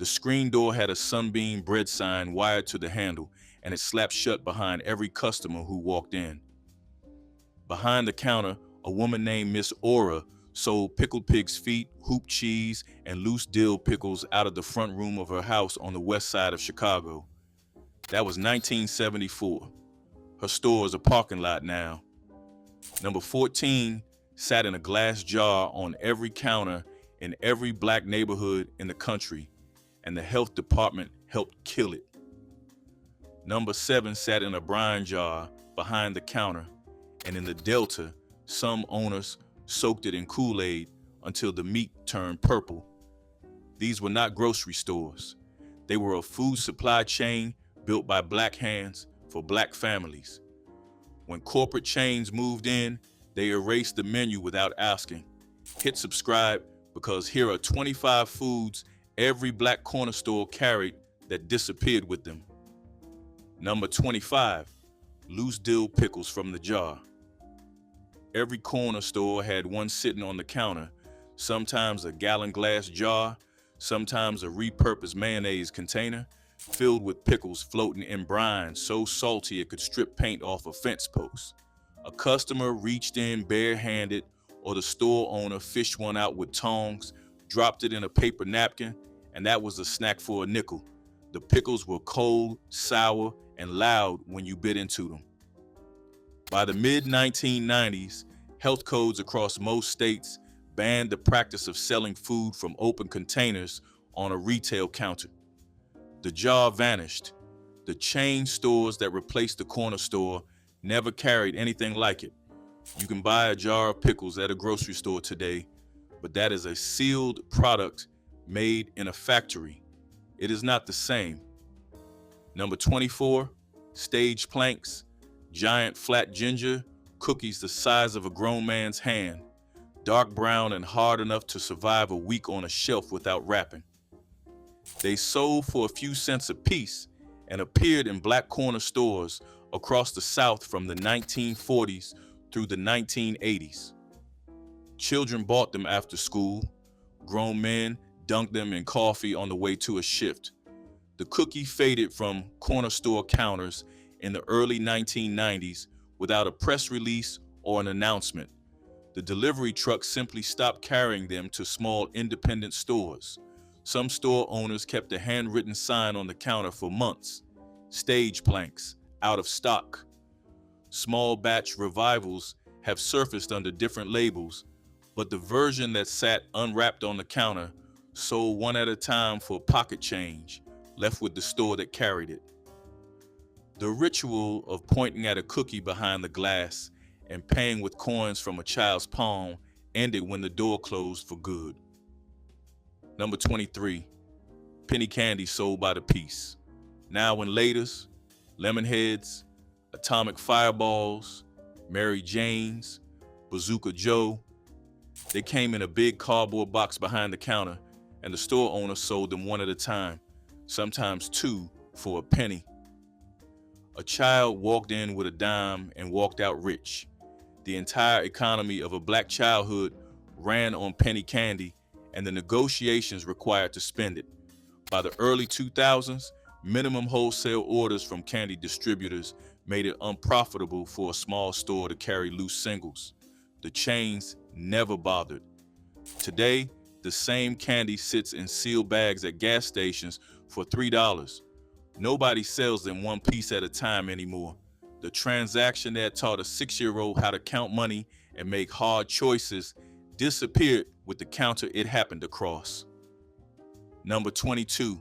The screen door had a Sunbeam bread sign wired to the handle, and it slapped shut behind every customer who walked in. Behind the counter, a woman named Miss Aura sold pickled pig's feet, hoop cheese, and loose dill pickles out of the front room of her house on the west side of Chicago. That was 1974. Her store is a parking lot now. Number 14 sat in a glass jar on every counter in every black neighborhood in the country, and the health department helped kill it. Number 7 sat in a brine jar behind the counter, and in the Delta, some owners soaked it in Kool-Aid until the meat turned purple. These were not grocery stores. They were a food supply chain built by black hands for black families. When corporate chains moved in, they erased the menu without asking. Hit subscribe because here are 25 foods every black corner store carried that disappeared with them. Number 25, loose dill pickles from the jar. Every corner store had one sitting on the counter, sometimes a gallon glass jar, sometimes a repurposed mayonnaise container filled with pickles floating in brine so salty it could strip paint off a fence post. A customer reached in barehanded, or the store owner fished one out with tongs, dropped it in a paper napkin, and that was a snack for a nickel. The pickles were cold, sour, and loud when you bit into them. By the mid-1990s, health codes across most states banned the practice of selling food from open containers on a retail counter. The jar vanished. The chain stores that replaced the corner store never carried anything like it. You can buy a jar of pickles at a grocery store today, but that is a sealed product made in a factory. It is not the same. Number 24, stage planks, giant flat ginger, cookies the size of a grown man's hand, dark brown and hard enough to survive a week on a shelf without wrapping. They sold for a few cents a piece and appeared in black corner stores across the South from the 1940s through the 1980s. Children bought them after school. Grown men dunked them in coffee on the way to a shift. The cookie faded from corner store counters in the early 1990s without a press release or an announcement. The delivery truck simply stopped carrying them to small independent stores. Some store owners kept a handwritten sign on the counter for months. Stage planks, out of stock. Small batch revivals have surfaced under different labels, but the version that sat unwrapped on the counter sold one at a time for pocket change, left with the store that carried it. The ritual of pointing at a cookie behind the glass and paying with coins from a child's palm ended when the door closed for good. Number 23, penny candy sold by the piece. Now in Laters, Lemon Heads, Atomic Fireballs, Mary Janes, Bazooka Joe. They came in a big cardboard box behind the counter, and the store owner sold them one at a time, sometimes two for a penny. A child walked in with a dime and walked out rich. The entire economy of a black childhood ran on penny candy and the negotiations required to spend it. By the early 2000s, minimum wholesale orders from candy distributors made it unprofitable for a small store to carry loose singles. The chains never bothered. Today, the same candy sits in sealed bags at gas stations for $3. Nobody sells them one piece at a time anymore. The transaction that taught a 6-year-old how to count money and make hard choices disappeared with the counter it happened across. Number 22,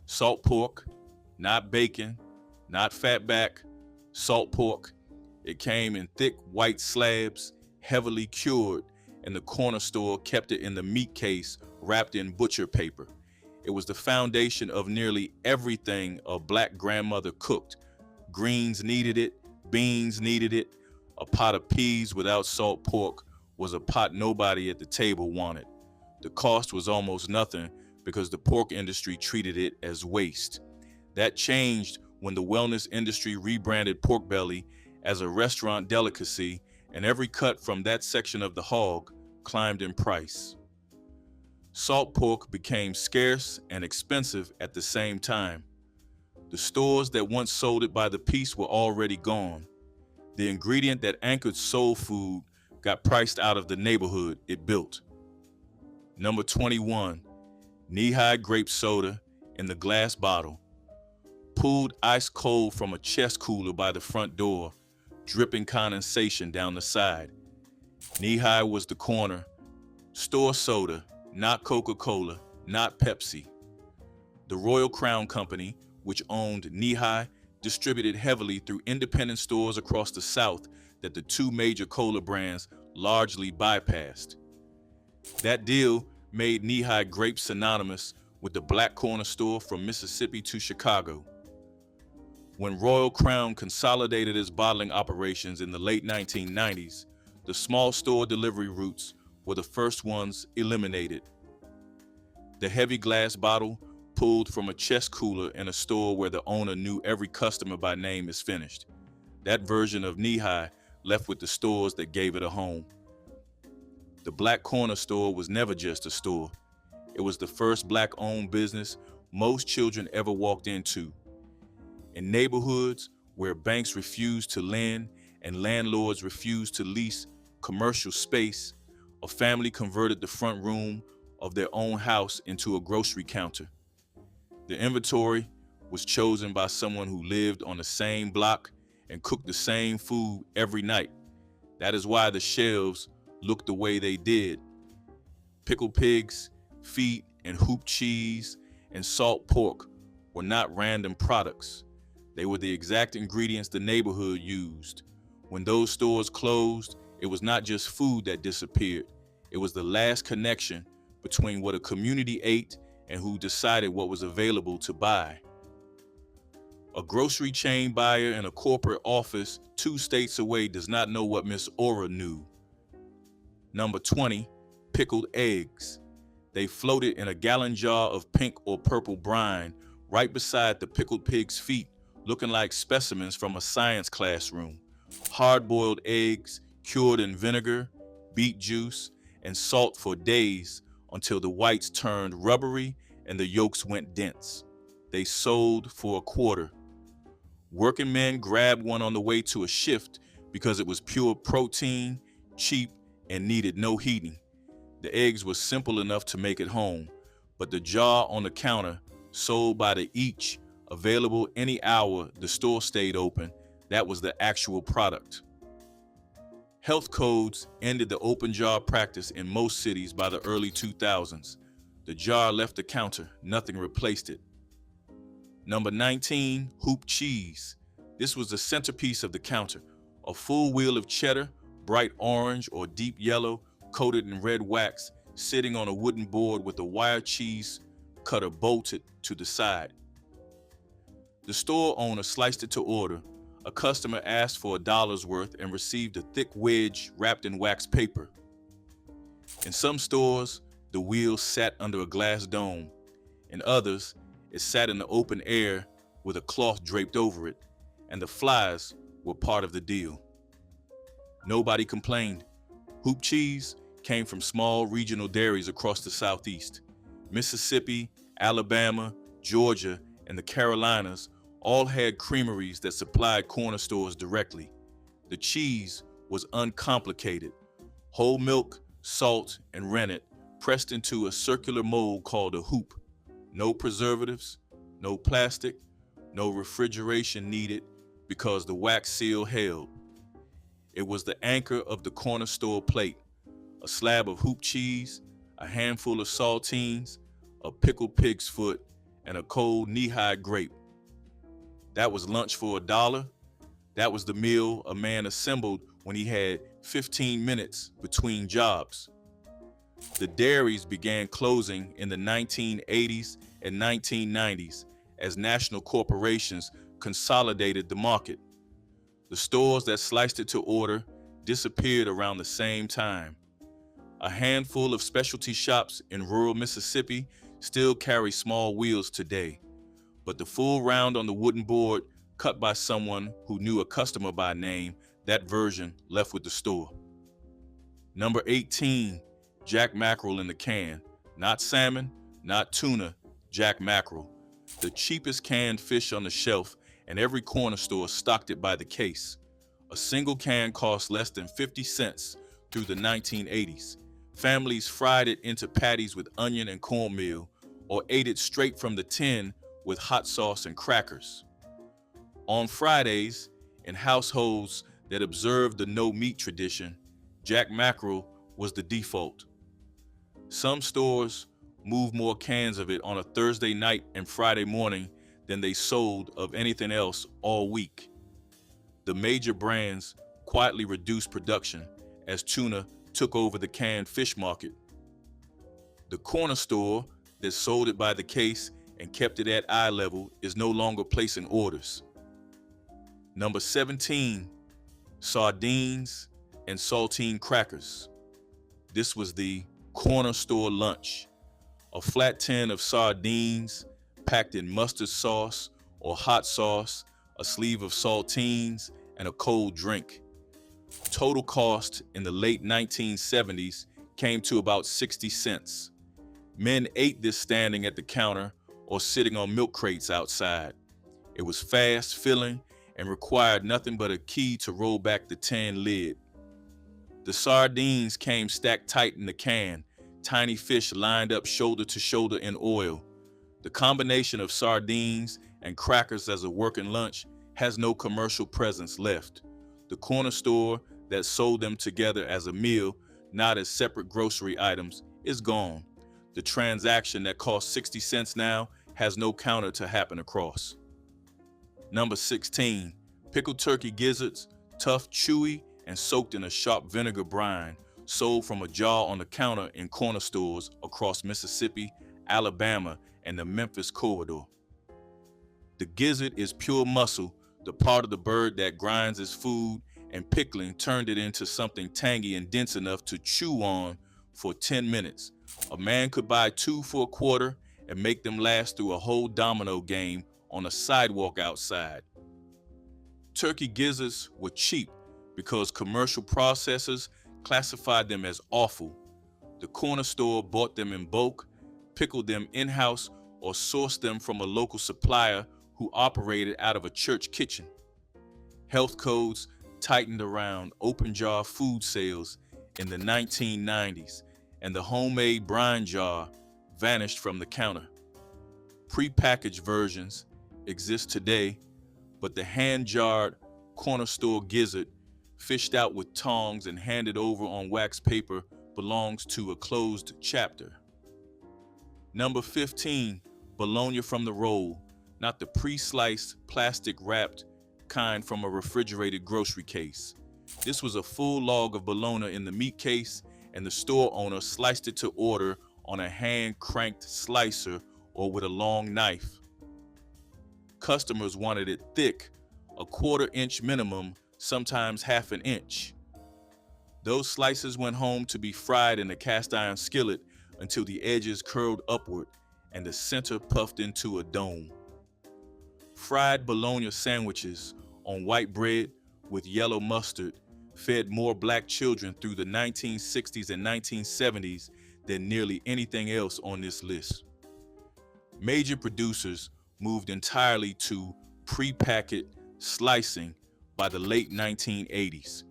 salt pork, not bacon, not fatback, salt pork. It came in thick white slabs, heavily cured, and the corner store kept it in the meat case wrapped in butcher paper. It was the foundation of nearly everything a black grandmother cooked. Greens needed it, beans needed it. A pot of peas without salt pork was a pot nobody at the table wanted. The cost was almost nothing because the pork industry treated it as waste. That changed when the wellness industry rebranded pork belly as a restaurant delicacy, and every cut from that section of the hog climbed in price. Salt pork became scarce and expensive at the same time. The stores that once sold it by the piece were already gone. The ingredient that anchored soul food got priced out of the neighborhood it built. Number 21, Nehi grape soda in the glass bottle, pulled ice cold from a chest cooler by the front door, dripping condensation down the side. Nehi was the corner. Store soda, not Coca-Cola, not Pepsi. The Royal Crown Company, which owned Nehi, distributed heavily through independent stores across the South that the two major cola brands largely bypassed. That deal made Nehi grape synonymous with the Black Corner Store from Mississippi to Chicago. When Royal Crown consolidated its bottling operations in the late 1990s, the small store delivery routes were the first ones eliminated. The heavy glass bottle, pulled from a chest cooler in a store where the owner knew every customer by name, is finished. That version of Nehi left with the stores that gave it a home. The Black Corner Store was never just a store. It was the first Black-owned business most children ever walked into. In neighborhoods where banks refused to lend and landlords refused to lease commercial space, a family converted the front room of their own house into a grocery counter. The inventory was chosen by someone who lived on the same block and cooked the same food every night. That is why the shelves looked the way they did. Pickled pigs, feet, and hoop cheese and salt pork were not random products. They were the exact ingredients the neighborhood used. When those stores closed, it was not just food that disappeared. It was the last connection between what a community ate and who decided what was available to buy. A grocery chain buyer in a corporate office 2 states away does not know what Miss Aura knew. Number 20, pickled eggs. They floated in a gallon jar of pink or purple brine right beside the pickled pig's feet, looking like specimens from a science classroom. Hard-boiled eggs cured in vinegar, beet juice, and salt for days until the whites turned rubbery and the yolks went dense. They sold for $0.25. Working men grabbed one on the way to a shift because it was pure protein, cheap, and needed no heating. The eggs were simple enough to make at home, but the jar on the counter sold by the each, available any hour the store stayed open. That was the actual product. Health codes ended the open jar practice in most cities by the early 2000s. The jar left the counter, nothing replaced it. Number 19, hoop cheese. This was the centerpiece of the counter. A full wheel of cheddar, bright orange or deep yellow, coated in red wax, sitting on a wooden board with a wire cheese cutter bolted to the side. The store owner sliced it to order. A customer asked for $1 worth and received a thick wedge wrapped in wax paper. In some stores, the wheel sat under a glass dome. In others, it sat in the open air with a cloth draped over it, and the flies were part of the deal. Nobody complained. Hoop cheese came from small regional dairies across the Southeast. Mississippi, Alabama, Georgia, and the Carolinas all had creameries that supplied corner stores directly. The cheese was uncomplicated. Whole milk, salt, and rennet pressed into a circular mold called a hoop. No preservatives, no plastic, no refrigeration needed because the wax seal held. It was the anchor of the corner store plate. A slab of hoop cheese, a handful of saltines, a pickled pig's foot, and a cold Nehi grape. That was lunch for $1. That was the meal a man assembled when he had 15 minutes between jobs. The dairies began closing in the 1980s and 1990s as national corporations consolidated the market. The stores that sliced it to order disappeared around the same time. A handful of specialty shops in rural Mississippi still carry small wheels today, but the full round on the wooden board cut by someone who knew a customer by name, that version left with the store. Number 18, Jack mackerel in the can, Not salmon, not tuna, jack mackerel. The cheapest canned fish on the shelf, and every corner store stocked it by the case. A single can cost less than 50 cents through the 1980s. Families fried it into patties with onion and cornmeal, or ate it straight from the tin with hot sauce and crackers. On Fridays, in households that observed the no-meat tradition, jack mackerel was the default. Some stores moved more cans of it on a Thursday night and Friday morning than they sold of anything else all week. The major brands quietly reduced production as tuna took over the canned fish market. The corner store that sold it by the case and kept it at eye level is no longer placing orders. Number 17, sardines and saltine crackers. This was the corner store lunch. A flat tin of sardines packed in mustard sauce or hot sauce, a sleeve of saltines, and a cold drink. Total cost in the late 1970s came to about 60 cents. Men ate this standing at the counter or sitting on milk crates outside. It was fast, filling, and required nothing but a key to roll back the tin lid. The sardines came stacked tight in the can, tiny fish lined up shoulder to shoulder in oil. The combination of sardines and crackers as a working lunch has no commercial presence left. The corner store that sold them together as a meal, not as separate grocery items, is gone. The transaction that costs 60 cents now has no counter to happen across. Number 16, pickled turkey gizzards, tough, chewy, and soaked in a sharp vinegar brine, sold from a jar on the counter in corner stores across Mississippi, Alabama, and the Memphis corridor. The gizzard is pure muscle, the part of the bird that grinds as food, and pickling turned it into something tangy and dense enough to chew on for 10 minutes. A man could buy 2 for a quarter and make them last through a whole domino game on a sidewalk outside. Turkey gizzards were cheap because commercial processors classified them as offal. The corner store bought them in bulk, pickled them in-house, or sourced them from a local supplier who operated out of a church kitchen. Health codes tightened around open jar food sales in the 1990s, and the homemade brine jar vanished from the counter. Pre-packaged versions exist today, but the hand-jarred corner store gizzard, fished out with tongs and handed over on wax paper, belongs to a closed chapter. Number 15, bologna from the roll, not the pre-sliced, plastic-wrapped kind from a refrigerated grocery case. This was a full log of bologna in the meat case, and the store owner sliced it to order on a hand-cranked slicer or with a long knife. Customers wanted it thick, a 1/4 inch minimum, sometimes 1/2 inch. Those slices went home to be fried in a cast iron skillet until the edges curled upward and the center puffed into a dome. Fried bologna sandwiches on white bread with yellow mustard fed more black children through the 1960s and 1970s than nearly anything else on this list. Major producers moved entirely to pre-packet slicing by the late 1980s.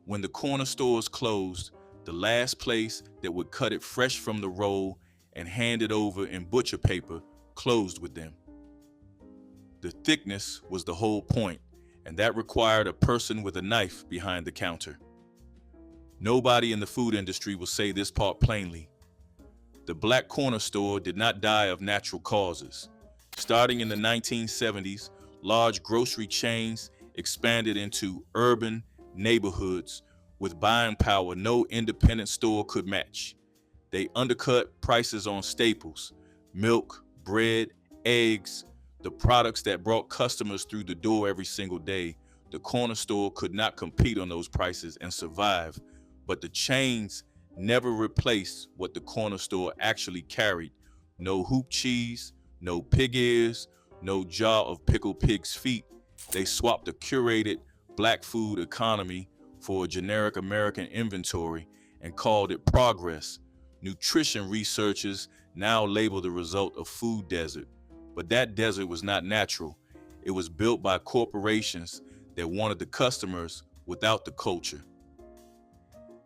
When the corner stores closed, the last place that would cut it fresh from the roll and hand it over in butcher paper closed with them. The thickness was the whole point, and that required a person with a knife behind the counter. Nobody in the food industry will say this part plainly. The black corner store did not die of natural causes. Starting in the 1970s, large grocery chains expanded into urban neighborhoods with buying power no independent store could match. They undercut prices on staples, milk, bread, eggs, the products that brought customers through the door every single day. The corner store could not compete on those prices and survive, but the chains never replaced what the corner store actually carried. No hoop cheese, no pig ears, no jar of pickled pig's feet. They swapped a curated black food economy for a generic American inventory and called it progress, Nutrition researchers now label the result a food desert, but that desert was not natural. It was built by corporations that wanted the customers without the culture.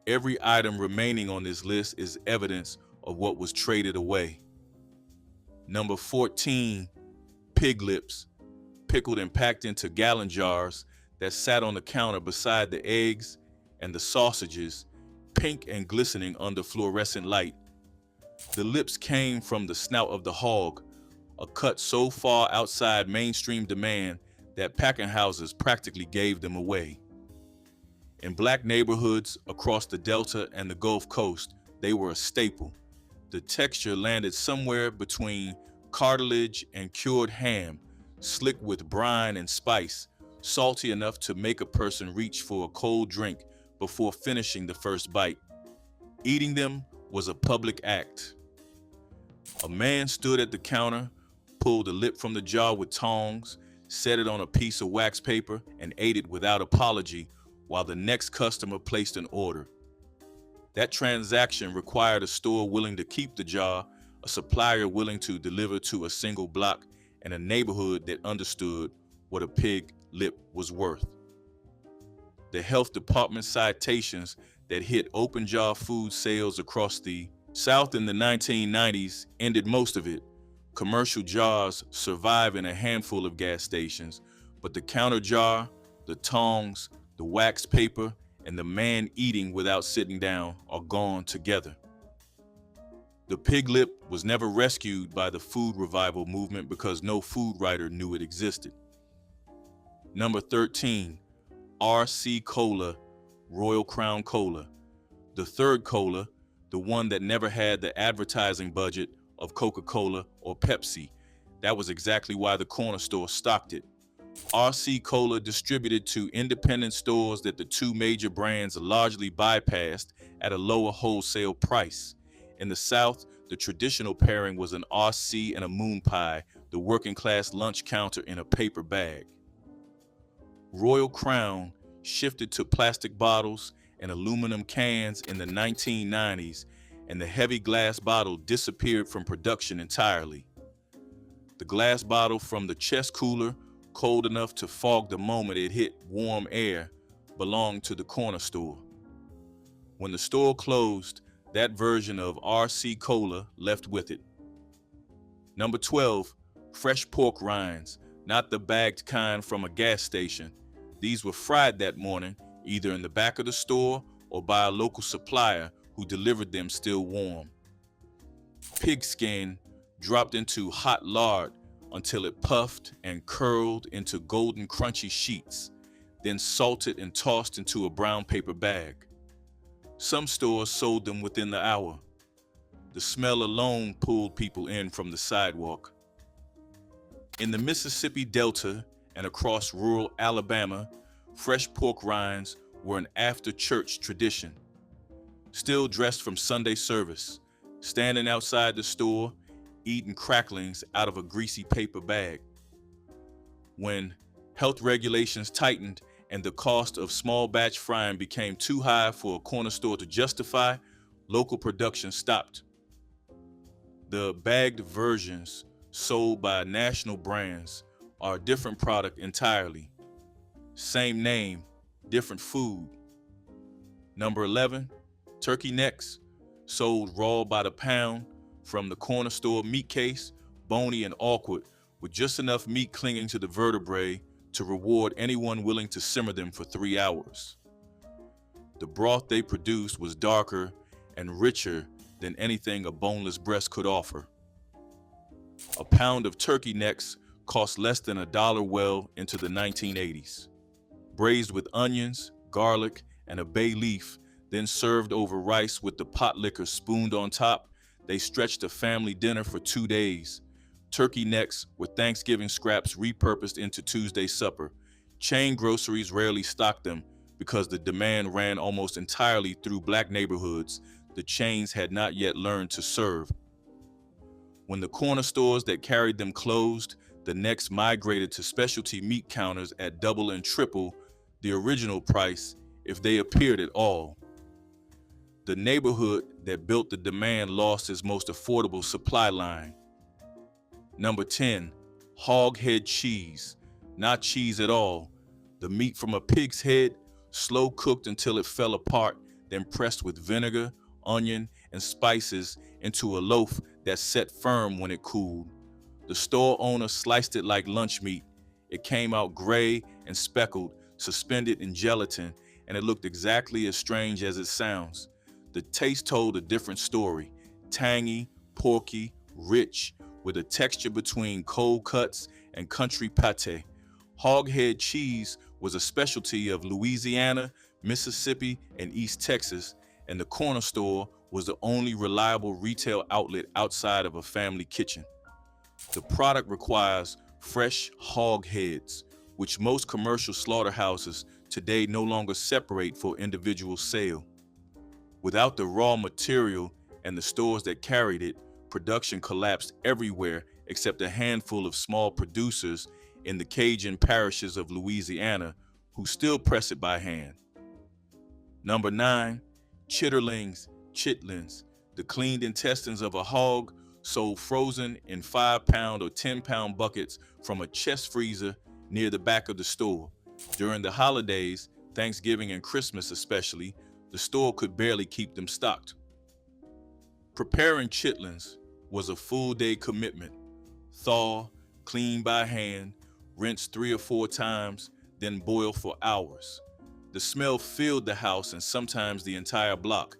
Every item remaining on this list is evidence of what was traded away. Number 14, pig lips, pickled and packed into gallon jars that sat on the counter beside the eggs and the sausages, pink and glistening under fluorescent light. The lips came from the snout of the hog, a cut so far outside mainstream demand that packing houses practically gave them away. In black neighborhoods across the Delta and the Gulf Coast, they were a staple. The texture landed somewhere between cartilage and cured ham, slick with brine and spice, salty enough to make a person reach for a cold drink before finishing the first bite. Eating them was a public act. A man stood at the counter, pulled a lip from the jar with tongs, set it on a piece of wax paper, and ate it without apology while the next customer placed an order. That transaction required a store willing to keep the jar, a supplier willing to deliver to a single block, and a neighborhood that understood what a pig lip was worth. The health department citations that hit open jar food sales across the South in the 1990s ended most of it. Commercial jars survive in a handful of gas stations, but the counter jar, the tongs, the wax paper, and the man eating without sitting down are gone together. The pig lip was never rescued by the food revival movement because no food writer knew it existed. Number 13, RC Cola, Royal Crown Cola. The third cola, the one that never had the advertising budget of Coca-Cola or Pepsi. That was exactly why the corner store stocked it. RC Cola distributed to independent stores that the two major brands largely bypassed at a lower wholesale price. In the South, the traditional pairing was an RC and a moon pie, the working class lunch counter in a paper bag. Royal Crown shifted to plastic bottles and aluminum cans in the 1990s, and the heavy glass bottle disappeared from production entirely. The glass bottle from the chest cooler, cold enough to fog the moment it hit warm air, belonged to the corner store. When the store closed, that version of RC Cola left with it. Number 12, fresh pork rinds, not the bagged kind from a gas station. These were fried that morning, either in the back of the store or by a local supplier who delivered them still warm. Pig skin dropped into hot lard until it puffed and curled into golden crunchy sheets, then salted and tossed into a brown paper bag. Some stores sold them within the hour. The smell alone pulled people in from the sidewalk. In the Mississippi Delta and across rural Alabama, fresh pork rinds were an after-church tradition. Still dressed from Sunday service, standing outside the store, eating cracklings out of a greasy paper bag. When health regulations tightened and the cost of small batch frying became too high for a corner store to justify, local production stopped. The bagged versions sold by national brands are a different product entirely. Same name, different food. Number 11, turkey necks, sold raw by the pound from the corner store meat case, bony and awkward, with just enough meat clinging to the vertebrae to reward anyone willing to simmer them for 3 hours. The broth they produced was darker and richer than anything a boneless breast could offer. A pound of turkey necks cost less than $1 well into the 1980s. Braised with onions, garlic, and a bay leaf, then served over rice with the potlikker spooned on top, they stretched a family dinner for 2 days. Turkey necks were Thanksgiving scraps repurposed into Tuesday supper. Chain groceries rarely stocked them because the demand ran almost entirely through black neighborhoods the chains had not yet learned to serve. When the corner stores that carried them closed, the necks migrated to specialty meat counters at double and triple the original price if they appeared at all. The neighborhood that built the demand lost its most affordable supply line. Number 10, Hoghead cheese. Not cheese at all. The meat from a pig's head, slow cooked until it fell apart, then pressed with vinegar, onion, and spices into a loaf that set firm when it cooled. The store owner sliced it like lunch meat. It came out gray and speckled, suspended in gelatin, and it looked exactly as strange as it sounds. The taste told a different story. Tangy, porky, rich, with a texture between cold cuts and country pate. Hoghead cheese was a specialty of Louisiana, Mississippi, and East Texas, and the corner store was the only reliable retail outlet outside of a family kitchen. The product requires fresh hog heads, which most commercial slaughterhouses today no longer separate for individual sale. Without the raw material and the stores that carried it, production collapsed everywhere except a handful of small producers in the Cajun parishes of Louisiana who still press it by hand. Number 9, Chitterlings, chitlins, the cleaned intestines of a hog sold frozen in 5-pound or 10-pound buckets from a chest freezer near the back of the store. During the holidays, Thanksgiving and Christmas especially, the store could barely keep them stocked. Preparing chitlins was a full-day commitment. Thaw, clean by hand, rinse 3 or 4 times, then boil for hours. The smell filled the house and sometimes the entire block.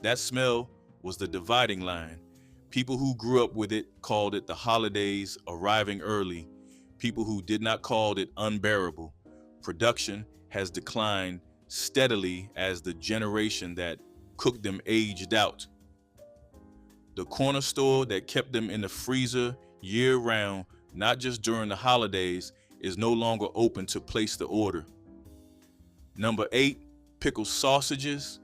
That smell was the dividing line. People who grew up with it called it the holidays arriving early. People who did not called it unbearable. Production has declined steadily as the generation that cooked them aged out. The corner store that kept them in the freezer year-round, not just during the holidays, is no longer open to place the order. Number 8, pickled sausages.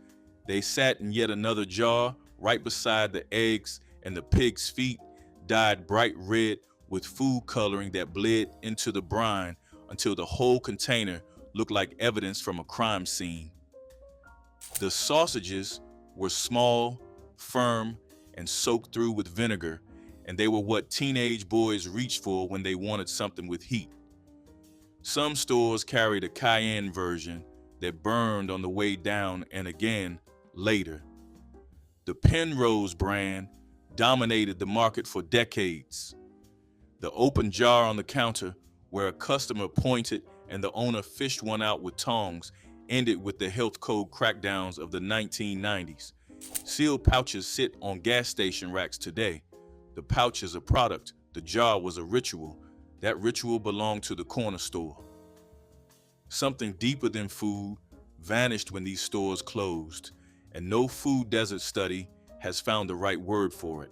They sat in yet another jar right beside the eggs, and the pig's feet dyed bright red with food coloring that bled into the brine until the whole container looked like evidence from a crime scene. The sausages were small, firm, and soaked through with vinegar, and they were what teenage boys reached for when they wanted something with heat. Some stores carried a cayenne version that burned on the way down and again later. The Penrose brand dominated the market for decades. The open jar on the counter where a customer pointed and the owner fished one out with tongs ended with the health code crackdowns of the 1990s. Sealed pouches sit on gas station racks today. The pouch is a product. The jar was a ritual. That ritual belonged to the corner store. Something deeper than food vanished when these stores closed, and no food desert study has found the right word for it.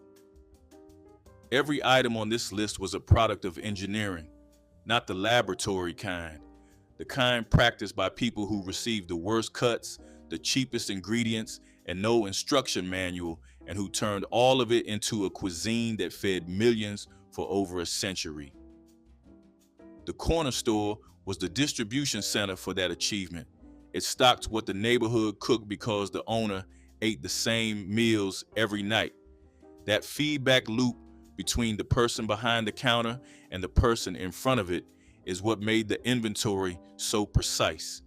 Every item on this list was a product of engineering, not the laboratory kind, the kind practiced by people who received the worst cuts, the cheapest ingredients, and no instruction manual, and who turned all of it into a cuisine that fed millions for over a century. The corner store was the distribution center for that achievement. It stocked what the neighborhood cooked because the owner ate the same meals every night. That feedback loop between the person behind the counter and the person in front of it is what made the inventory so precise.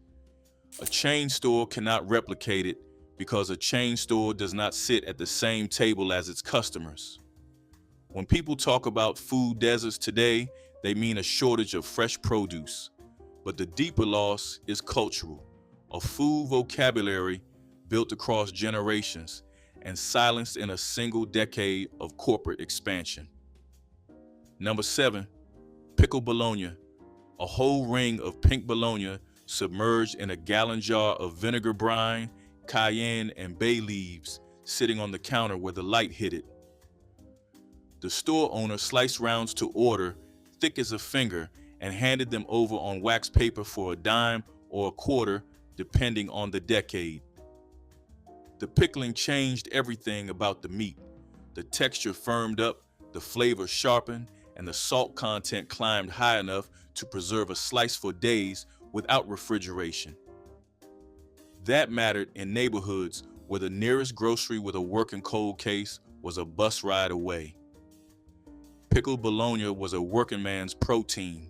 A chain store cannot replicate it because a chain store does not sit at the same table as its customers. When people talk about food deserts today, they mean a shortage of fresh produce. But the deeper loss is cultural, a food vocabulary built across generations and silenced in a single decade of corporate expansion. Number 7, pickled bologna, a whole ring of pink bologna submerged in a gallon jar of vinegar brine, cayenne, and bay leaves sitting on the counter where the light hit it. The store owner sliced rounds to order, thick as a finger, and handed them over on wax paper for a dime or a quarter, depending on the decade. The pickling changed everything about the meat. The texture firmed up, the flavor sharpened, and the salt content climbed high enough to preserve a slice for days without refrigeration. That mattered in neighborhoods where the nearest grocery with a working cold case was a bus ride away. Pickled bologna was a working man's protein.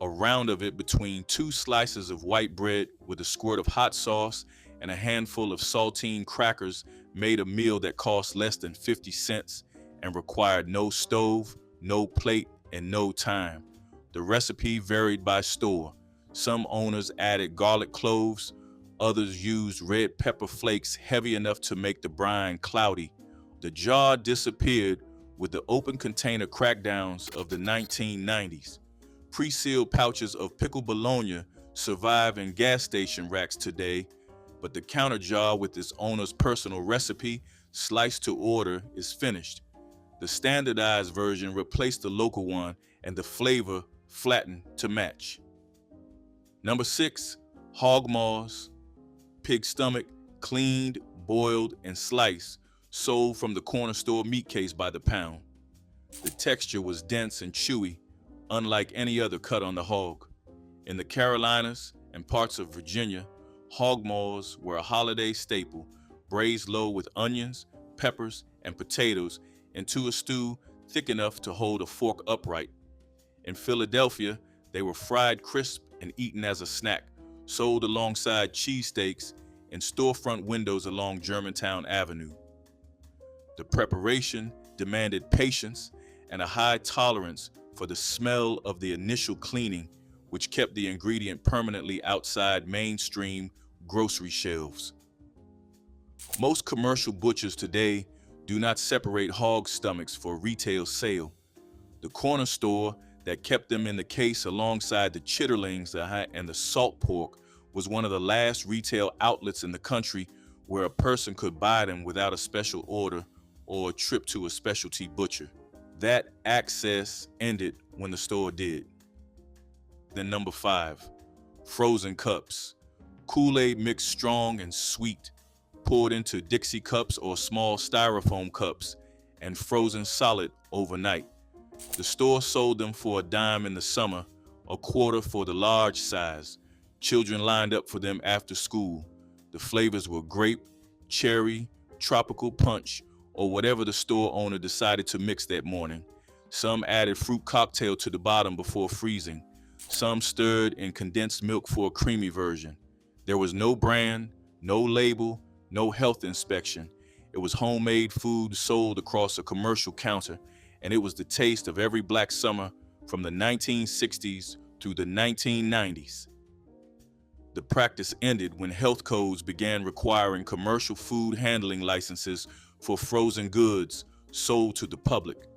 A round of it between 2 slices of white bread with a squirt of hot sauce and a handful of saltine crackers made a meal that cost less than 50 cents and required no stove, no plate, and no time. The recipe varied by store. Some owners added garlic cloves, others used red pepper flakes heavy enough to make the brine cloudy. The jar disappeared with the open container crackdowns of the 1990s. Pre-sealed pouches of pickled bologna survive in gas station racks today, but the counter jar with its owner's personal recipe, sliced to order, is finished. The standardized version replaced the local one and the flavor flattened to match. Number 6, hog maws, pig stomach, cleaned, boiled, and sliced, sold from the corner store meat case by the pound. The texture was dense and chewy, unlike any other cut on the hog. In the Carolinas and parts of Virginia, hog maws were a holiday staple, braised low with onions, peppers, and potatoes into a stew thick enough to hold a fork upright. In Philadelphia, they were fried crisp and eaten as a snack, sold alongside cheesesteaks in storefront windows along Germantown Avenue. The preparation demanded patience and a high tolerance for the smell of the initial cleaning, which kept the ingredient permanently outside mainstream grocery shelves. Most commercial butchers today do not separate hog stomachs for retail sale. The corner store that kept them in the case alongside the Chitterlings and the salt pork was one of the last retail outlets in the country where a person could buy them without a special order or a trip to a specialty butcher. That access ended when the store did. Then number 5, frozen cups. Kool-Aid mixed strong and sweet, poured into Dixie cups or small styrofoam cups, and frozen solid overnight. The store sold them for $0.10 in the summer, $0.25 for the large size. Children lined up for them after school. The flavors were grape, cherry, tropical punch, or whatever the store owner decided to mix that morning. Some added fruit cocktail to the bottom before freezing. Some stirred in condensed milk for a creamy version. There was no brand, no label, no health inspection. It was homemade food sold across a commercial counter, and it was the taste of every black summer from the 1960s through the 1990s. The practice ended when health codes began requiring commercial food handling licenses for frozen goods sold to the public.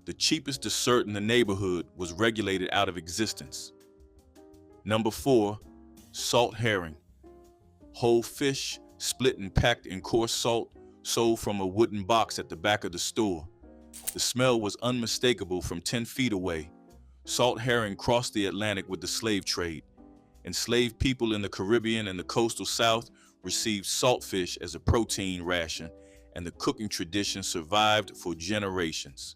The cheapest dessert in the neighborhood was regulated out of existence. Number 4, salt herring. Whole fish, split and packed in coarse salt, sold from a wooden box at the back of the store. The smell was unmistakable from 10 feet away. Salt herring crossed the Atlantic with the slave trade. Enslaved people in the Caribbean and the coastal South received saltfish as a protein ration, and the cooking tradition survived for generations.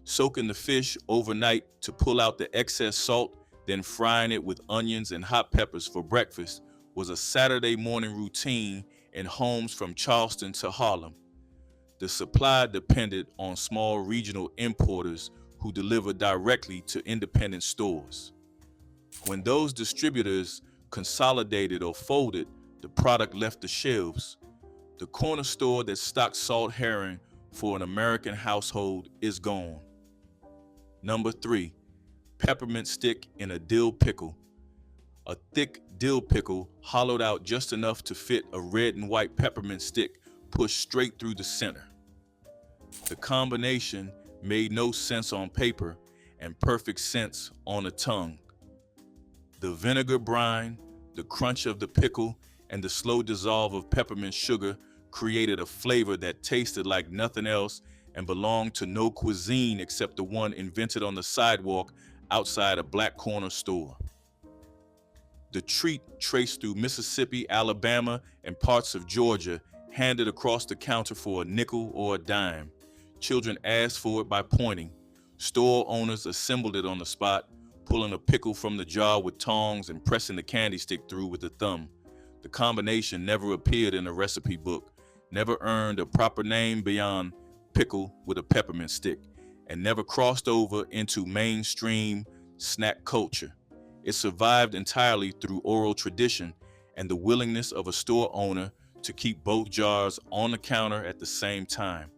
Soaking the fish overnight to pull out the excess salt, then frying it with onions and hot peppers for breakfast was a Saturday morning routine in homes from Charleston to Harlem. The supply depended on small regional importers who delivered directly to independent stores. When those distributors consolidated or folded, the product left the shelves. The corner store that stocked salt herring for an American household is gone. Number 3, peppermint stick in a dill pickle. A thick dill pickle hollowed out just enough to fit a red and white peppermint stick pushed straight through the center. The combination made no sense on paper and perfect sense on the tongue. The vinegar brine, the crunch of the pickle, and the slow dissolve of peppermint sugar created a flavor that tasted like nothing else and belonged to no cuisine except the one invented on the sidewalk outside a black corner store. The treat traced through Mississippi, Alabama, and parts of Georgia, handed across the counter for a nickel or a dime. Children asked for it by pointing. Store owners assembled it on the spot, pulling a pickle from the jar with tongs and pressing the candy stick through with the thumb. The combination never appeared in a recipe book, never earned a proper name beyond pickle with a peppermint stick, and never crossed over into mainstream snack culture. It survived entirely through oral tradition and the willingness of a store owner to keep both jars on the counter at the same time.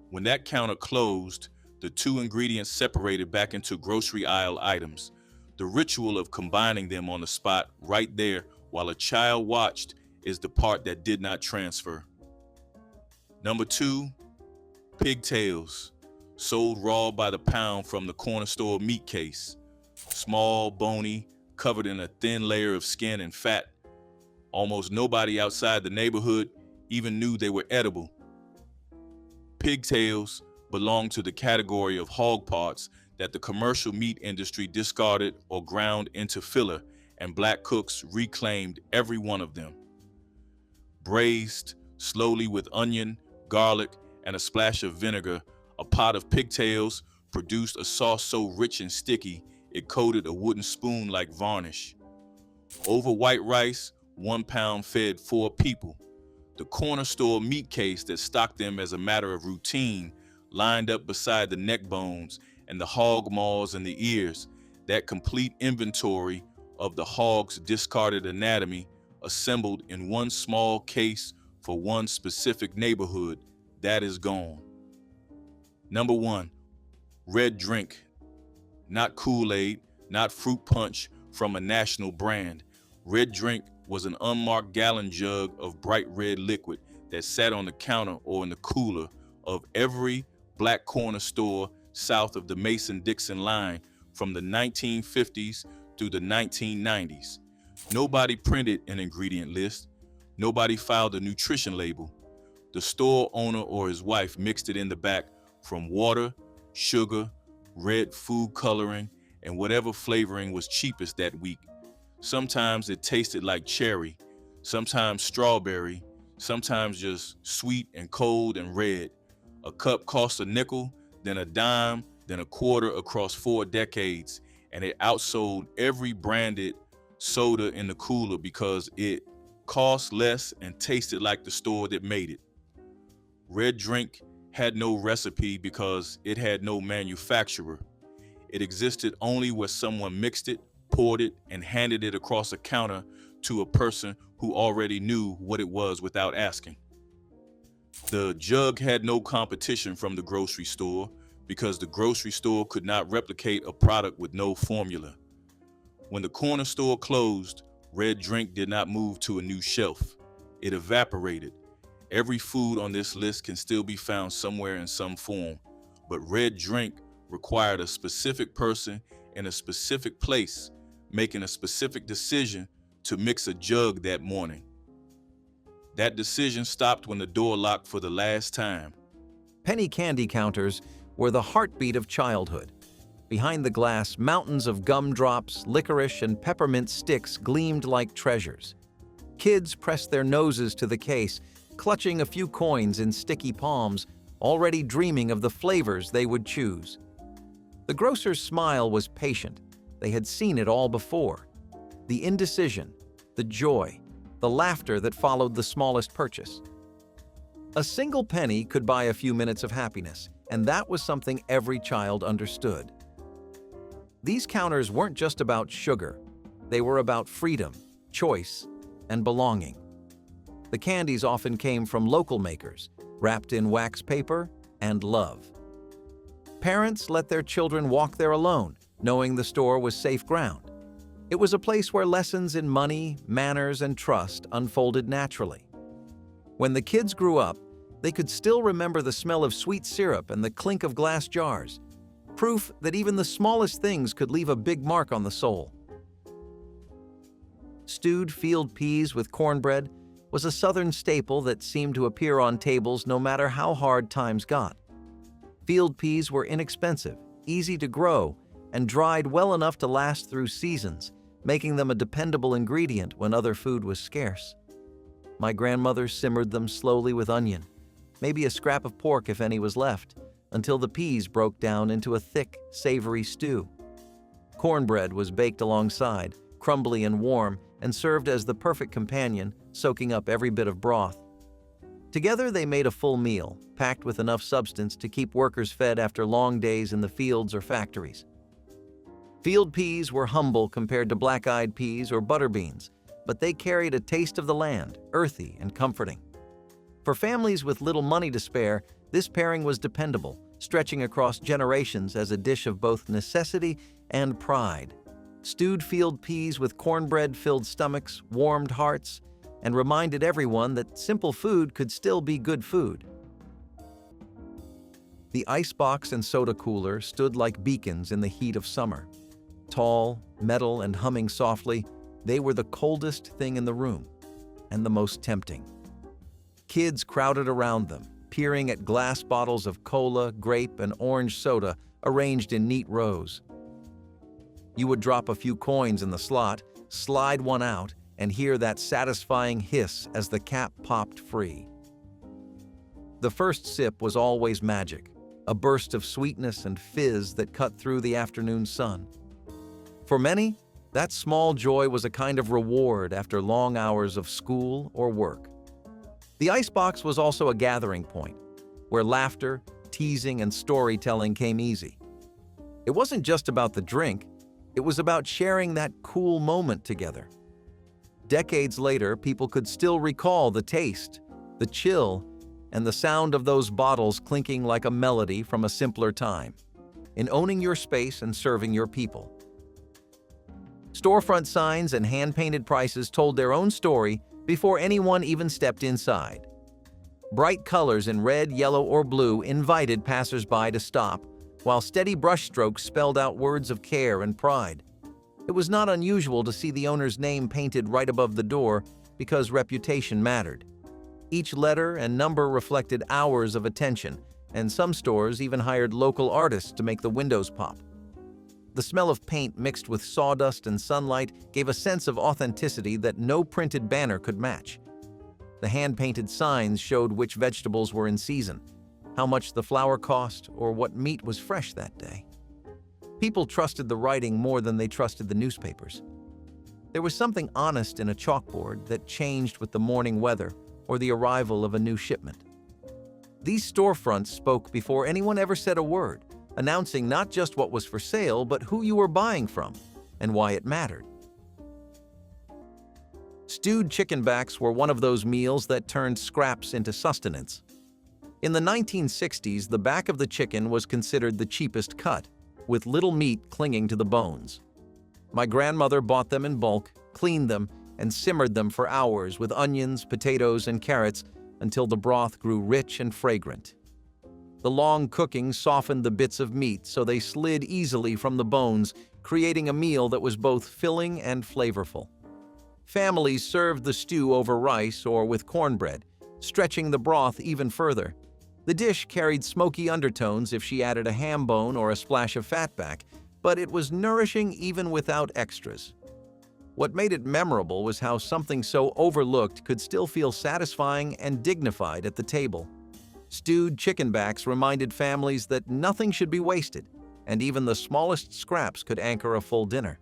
When that counter closed, the two ingredients separated back into grocery aisle items. The ritual of combining them on the spot right there while a child watched is the part that did not transfer. Number 2, pigtails, sold raw by the pound from the corner store meat case. Small, bony, covered in a thin layer of skin and fat. Almost nobody outside the neighborhood even knew they were edible. Pigtails belong to the category of hog parts that the commercial meat industry discarded or ground into filler, and black cooks reclaimed every one of them. Braised slowly with onion, garlic, and a splash of vinegar, a pot of pigtails produced a sauce so rich and sticky it coated a wooden spoon like varnish. Over white rice, 1 pound fed 4 people. The corner store meat case that stocked them as a matter of routine lined up beside the neck bones and the hog maws and the ears, that complete inventory of the hog's discarded anatomy assembled in one small case for one specific neighborhood, that is gone. Number 1, red drink. Not Kool-Aid, not fruit punch from a national brand. Red drink was an unmarked gallon jug of bright red liquid that sat on the counter or in the cooler of every black corner store south of the Mason-Dixon line from the 1950s through the 1990s. Nobody printed an ingredient list. Nobody filed a nutrition label. The store owner or his wife mixed it in the back from water, sugar, red food coloring, and whatever flavoring was cheapest that week. Sometimes it tasted like cherry, sometimes strawberry, sometimes just sweet and cold and red. A cup cost a nickel, then a dime, then a quarter across 4 decades, and it outsold every branded soda in the cooler because it cost less and tasted like the store that made it. Red drink had no recipe because it had no manufacturer. It existed only where someone mixed it, poured it, and handed it across a counter to a person who already knew what it was without asking. The jug had no competition from the grocery store because the grocery store could not replicate a product with no formula. When the corner store closed, red drink did not move to a new shelf. It evaporated. Every food on this list can still be found somewhere in some form, but red drink required a specific person in a specific place making a specific decision to mix a jug that morning. That decision stopped when the door locked for the last time. Penny candy counters were the heartbeat of childhood. Behind the glass, mountains of gumdrops, licorice, and peppermint sticks gleamed like treasures. Kids pressed their noses to the case, clutching a few coins in sticky palms, already dreaming of the flavors they would choose. The grocer's smile was patient. They had seen it all before. The indecision, the joy, the laughter that followed the smallest purchase. A single penny could buy a few minutes of happiness, and that was something every child understood. These counters weren't just about sugar. They were about freedom, choice, and belonging. The candies often came from local makers, wrapped in wax paper and love. Parents let their children walk there alone, knowing the store was safe ground. It was a place where lessons in money, manners, and trust unfolded naturally. When the kids grew up, they could still remember the smell of sweet syrup and the clink of glass jars, proof that even the smallest things could leave a big mark on the soul. Stewed field peas with cornbread was a southern staple that seemed to appear on tables no matter how hard times got. Field peas were inexpensive, easy to grow, and dried well enough to last through seasons, making them a dependable ingredient when other food was scarce. My grandmother simmered them slowly with onion, maybe a scrap of pork if any was left, until the peas broke down into a thick, savory stew. Cornbread was baked alongside, crumbly and warm, and served as the perfect companion, soaking up every bit of broth. Together they made a full meal, packed with enough substance to keep workers fed after long days in the fields or factories. Field peas were humble compared to black-eyed peas or butter beans, but they carried a taste of the land, earthy and comforting. For families with little money to spare, this pairing was dependable, stretching across generations as a dish of both necessity and pride. Stewed field peas with cornbread filled stomachs, warmed hearts, and reminded everyone that simple food could still be good food. The icebox and soda cooler stood like beacons in the heat of summer. Tall, metal, and humming softly, they were the coldest thing in the room, and the most tempting. Kids crowded around them, peering at glass bottles of cola, grape, and orange soda arranged in neat rows. You would drop a few coins in the slot, slide one out, and hear that satisfying hiss as the cap popped free. The first sip was always magic, a burst of sweetness and fizz that cut through the afternoon sun. For many, that small joy was a kind of reward after long hours of school or work. The icebox was also a gathering point, where laughter, teasing, and storytelling came easy. It wasn't just about the drink, it was about sharing that cool moment together. Decades later, people could still recall the taste, the chill, and the sound of those bottles clinking like a melody from a simpler time, in owning your space and serving your people. Storefront signs and hand-painted prices told their own story before anyone even stepped inside. Bright colors in red, yellow, or blue invited passers-by to stop, while steady brushstrokes spelled out words of care and pride. It was not unusual to see the owner's name painted right above the door because reputation mattered. Each letter and number reflected hours of attention, and some stores even hired local artists to make the windows pop. The smell of paint mixed with sawdust and sunlight gave a sense of authenticity that no printed banner could match. The hand-painted signs showed which vegetables were in season, how much the flour cost, or what meat was fresh that day. People trusted the writing more than they trusted the newspapers. There was something honest in a chalkboard that changed with the morning weather or the arrival of a new shipment. These storefronts spoke before anyone ever said a word, announcing not just what was for sale, but who you were buying from and why it mattered. Stewed chicken backs were one of those meals that turned scraps into sustenance. In the 1960s, the back of the chicken was considered the cheapest cut, with little meat clinging to the bones. My grandmother bought them in bulk, cleaned them, and simmered them for hours with onions, potatoes, and carrots until the broth grew rich and fragrant. The long cooking softened the bits of meat so they slid easily from the bones, creating a meal that was both filling and flavorful. Families served the stew over rice or with cornbread, stretching the broth even further. The dish carried smoky undertones if she added a ham bone or a splash of fatback, but it was nourishing even without extras. What made it memorable was how something so overlooked could still feel satisfying and dignified at the table. Stewed chicken backs reminded families that nothing should be wasted, and even the smallest scraps could anchor a full dinner.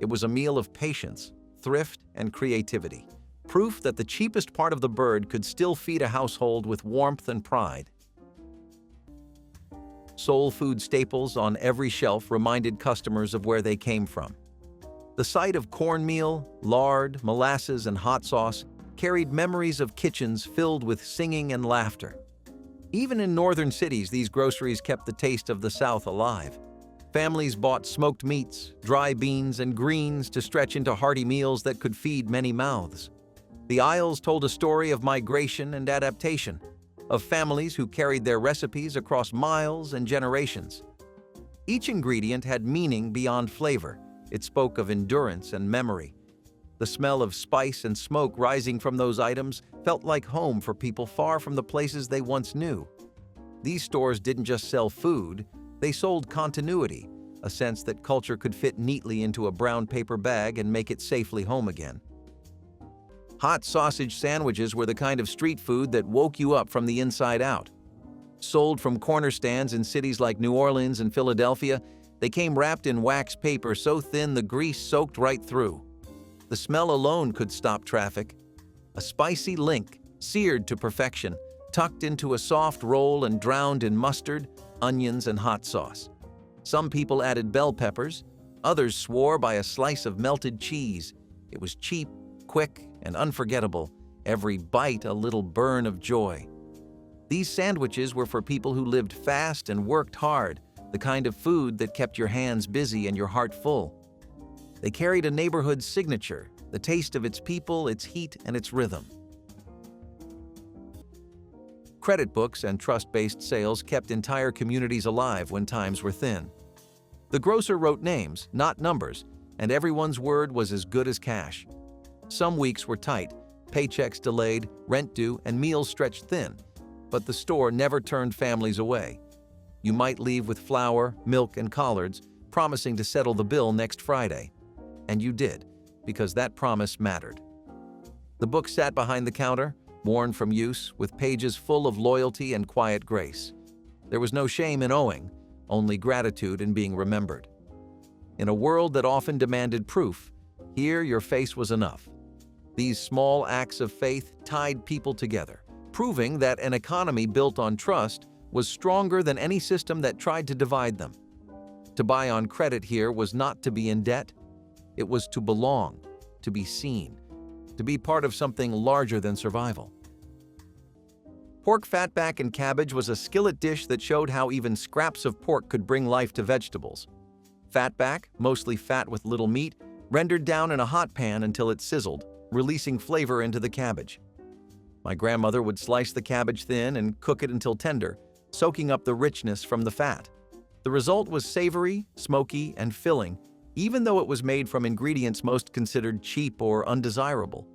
It was a meal of patience, thrift, and creativity, proof that the cheapest part of the bird could still feed a household with warmth and pride. Soul food staples on every shelf reminded customers of where they came from. The sight of cornmeal, lard, molasses, and hot sauce carried memories of kitchens filled with singing and laughter. Even in northern cities, these groceries kept the taste of the South alive. Families bought smoked meats, dry beans, and greens to stretch into hearty meals that could feed many mouths. The aisles told a story of migration and adaptation, of families who carried their recipes across miles and generations. Each ingredient had meaning beyond flavor. It spoke of endurance and memory. The smell of spice and smoke rising from those items felt like home for people far from the places they once knew. These stores didn't just sell food, they sold continuity, a sense that culture could fit neatly into a brown paper bag and make it safely home again. Hot sausage sandwiches were the kind of street food that woke you up from the inside out. Sold from corner stands in cities like New Orleans and Philadelphia, they came wrapped in wax paper so thin the grease soaked right through. The smell alone could stop traffic. A spicy link, seared to perfection, tucked into a soft roll and drowned in mustard, onions, and hot sauce. Some people added bell peppers. Others swore by a slice of melted cheese. It was cheap, quick, and unforgettable, every bite a little burn of joy. These sandwiches were for people who lived fast and worked hard, the kind of food that kept your hands busy and your heart full. They carried a neighborhood's signature, the taste of its people, its heat, and its rhythm. Credit books and trust-based sales kept entire communities alive when times were thin. The grocer wrote names, not numbers, and everyone's word was as good as cash. Some weeks were tight, paychecks delayed, rent due, and meals stretched thin, but the store never turned families away. You might leave with flour, milk, and collards, promising to settle the bill next Friday. And you did, because that promise mattered. The book sat behind the counter, worn from use, with pages full of loyalty and quiet grace. There was no shame in owing, only gratitude in being remembered. In a world that often demanded proof, here your face was enough. These small acts of faith tied people together, proving that an economy built on trust was stronger than any system that tried to divide them. To buy on credit here was not to be in debt. It was to belong, to be seen, to be part of something larger than survival. Pork fatback and cabbage was a skillet dish that showed how even scraps of pork could bring life to vegetables. Fatback, mostly fat with little meat, rendered down in a hot pan until it sizzled, releasing flavor into the cabbage. My grandmother would slice the cabbage thin and cook it until tender, soaking up the richness from the fat. The result was savory, smoky, and filling, even though it was made from ingredients most considered cheap or undesirable.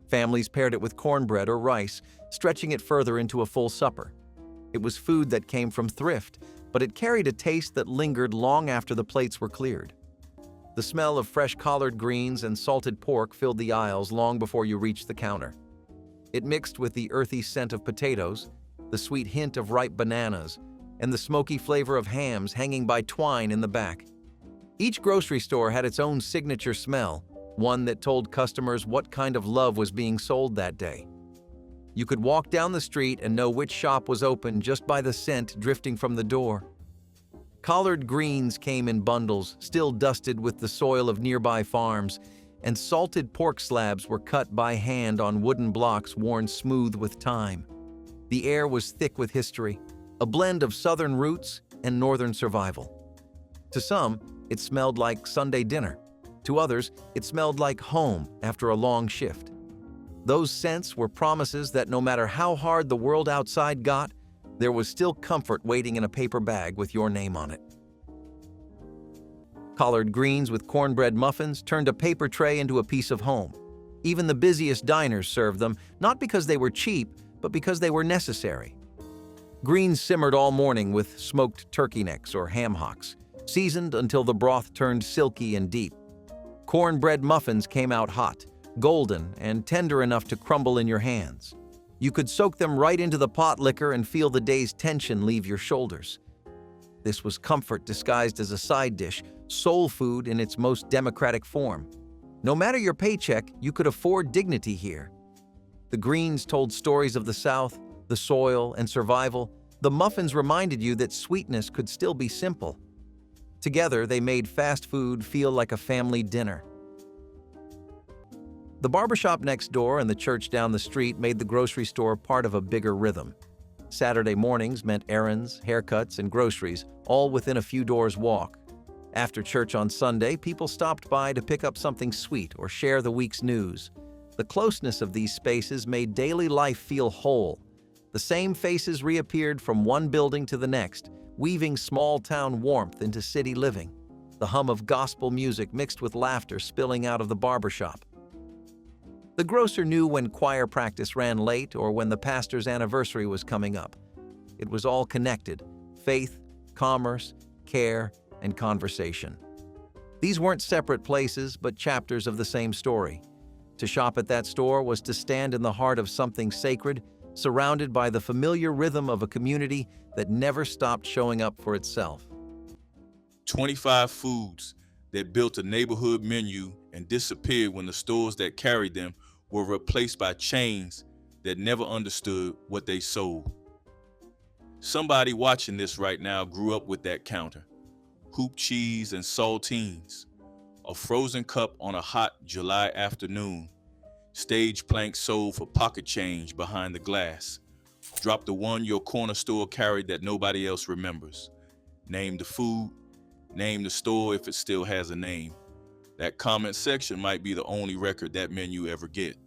Families paired it with cornbread or rice, stretching it further into a full supper. It was food that came from thrift, but it carried a taste that lingered long after the plates were cleared. The smell of fresh collard greens and salted pork filled the aisles long before you reached the counter. It mixed with the earthy scent of potatoes, the sweet hint of ripe bananas, and the smoky flavor of hams hanging by twine in the back. Each grocery store had its own signature smell, one that told customers what kind of love was being sold that day. You could walk down the street and know which shop was open just by the scent drifting from the door. Collard greens came in bundles, still dusted with the soil of nearby farms, and salted pork slabs were cut by hand on wooden blocks worn smooth with time. The air was thick with history, a blend of southern roots and northern survival. To some, it smelled like Sunday dinner. To others, it smelled like home after a long shift. Those scents were promises that no matter how hard the world outside got, there was still comfort waiting in a paper bag with your name on it. Collard greens with cornbread muffins turned a paper tray into a piece of home. Even the busiest diners served them, not because they were cheap, but because they were necessary. Greens simmered all morning with smoked turkey necks or ham hocks, seasoned until the broth turned silky and deep. Cornbread muffins came out hot, golden, and tender enough to crumble in your hands. You could soak them right into the Potlikker and feel the day's tension leave your shoulders. This was comfort disguised as a side dish, soul food in its most democratic form. No matter your paycheck, you could afford dignity here. The greens told stories of the South, the soil, and survival. The muffins reminded you that sweetness could still be simple. Together, they made fast food feel like a family dinner. The barbershop next door and the church down the street made the grocery store part of a bigger rhythm. Saturday mornings meant errands, haircuts, and groceries, all within a few doors' walk. After church on Sunday, people stopped by to pick up something sweet or share the week's news. The closeness of these spaces made daily life feel whole. The same faces reappeared from one building to the next, weaving small-town warmth into city living. The hum of gospel music mixed with laughter spilling out of the barbershop. The grocer knew when choir practice ran late or when the pastor's anniversary was coming up. It was all connected: faith, commerce, care, and conversation. These weren't separate places, but chapters of the same story. To shop at that store was to stand in the heart of something sacred, surrounded by the familiar rhythm of a community that never stopped showing up for itself. 25 foods that built a neighborhood menu and disappeared when the stores that carried them were replaced by chains that never understood what they sold. Somebody watching this right now grew up with that counter. Hoop cheese and saltines, a frozen cup on a hot July afternoon, stage plank sold for pocket change behind the glass. Drop the one your corner store carried that nobody else remembers. Name the food, name the store if it still has a name. That comment section might be the only record that menu ever get.